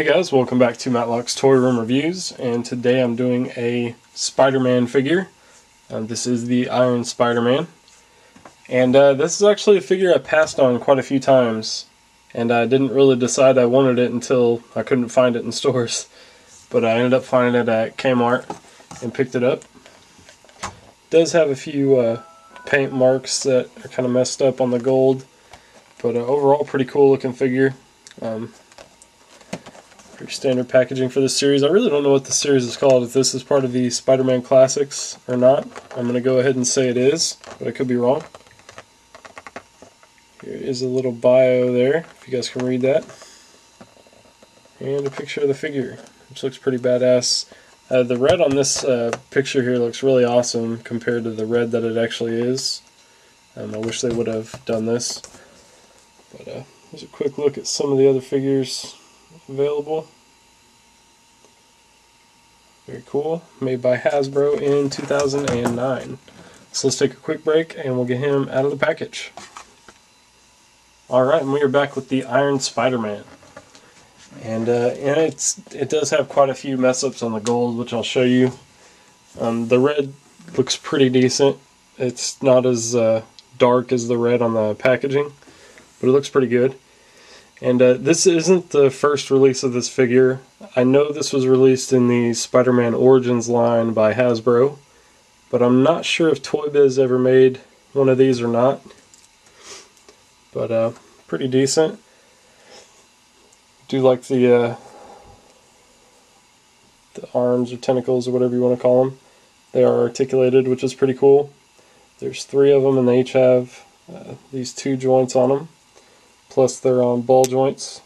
guys, welcome back to Matlock's Toy Room Reviews, and today I'm doing a Spider-Man figure. This is the Iron Spider-Man, and this is actually a figure I passed on quite a few times, and I didn't really decide I wanted it until I couldn't find it in stores, but I ended up finding it at Kmart and picked it up. It does have a few paint marks that are kind of messed up on the gold, but overall pretty cool looking figure. Pretty standard packaging for this series. I really don't know what the series is called, if this is part of the Spider-Man Classics or not. I'm going to go ahead and say it is, but I could be wrong. Here is a little bio there, if you guys can read that. And a picture of the figure, which looks pretty badass. The red on this picture here looks really awesome compared to the red that it actually is. I wish they would have done this. But here's a quick look at some of the other figures available. Very cool. Made by Hasbro in 2009. So let's take a quick break and we'll get him out of the package. Alright, and we are back with the Iron Spider-Man. And it does have quite a few mess ups on the gold, which I'll show you. The red looks pretty decent. It's not as dark as the red on the packaging, but it looks pretty good. And this isn't the first release of this figure. I know this was released in the Spider-Man Origins line by Hasbro, but I'm not sure if Toy Biz ever made one of these or not. But pretty decent. Do like the arms or tentacles or whatever you want to call them. They are articulated, which is pretty cool. There's 3 of them, and they each have these 2 joints on them. Plus they're on ball joints,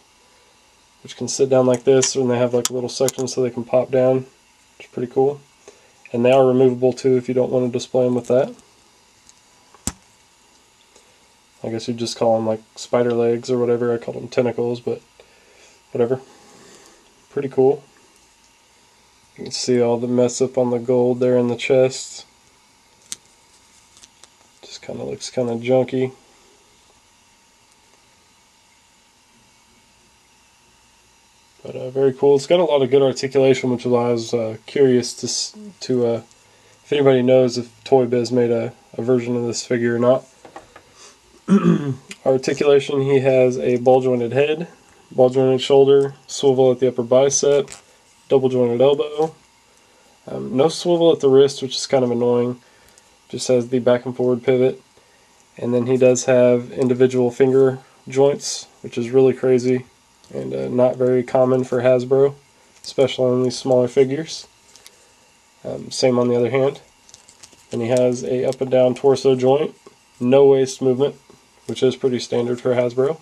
which can sit down like this, and they have like a little section so they can pop down, which is pretty cool. And they are removable too if you don't want to display them with that. I guess you'd just call them like spider legs or whatever. I call them tentacles, but whatever. Pretty cool. You can see all the mess up on the gold there in the chest. Just kind of looks kind of junky. But very cool. It's got a lot of good articulation, which I was curious to if anybody knows if Toy Biz made a version of this figure or not. Articulation, he has a ball jointed head, ball jointed shoulder, swivel at the upper bicep, double jointed elbow. No swivel at the wrist, which is kind of annoying. Just has the back and forward pivot. And then he does have individual finger joints, which is really crazy. And not very common for Hasbro, especially on these smaller figures. Same on the other hand. And he has a up and down torso joint, no waist movement, which is pretty standard for Hasbro.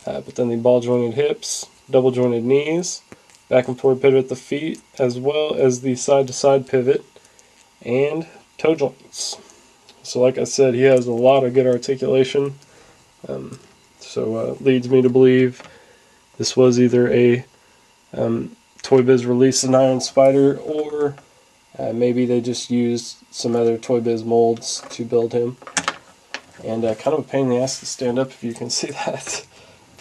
But then the ball jointed hips, double jointed knees, back and forward pivot at the feet, as well as the side to side pivot, and toe joints. So like I said, he has a lot of good articulation. So leads me to believe this was either a Toy Biz release an Iron Spider, or maybe they just used some other Toy Biz molds to build him. And kind of a pain in the ass to stand up, if you can see that.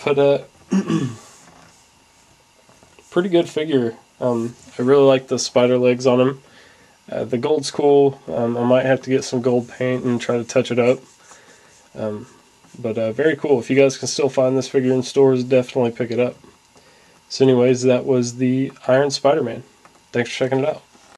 But pretty good figure. I really like the spider legs on him. The gold's cool. I might have to get some gold paint and try to touch it up. But very cool. If you guys can still find this figure in stores, definitely pick it up. So anyways, that was the Iron Spider-Man. Thanks for checking it out.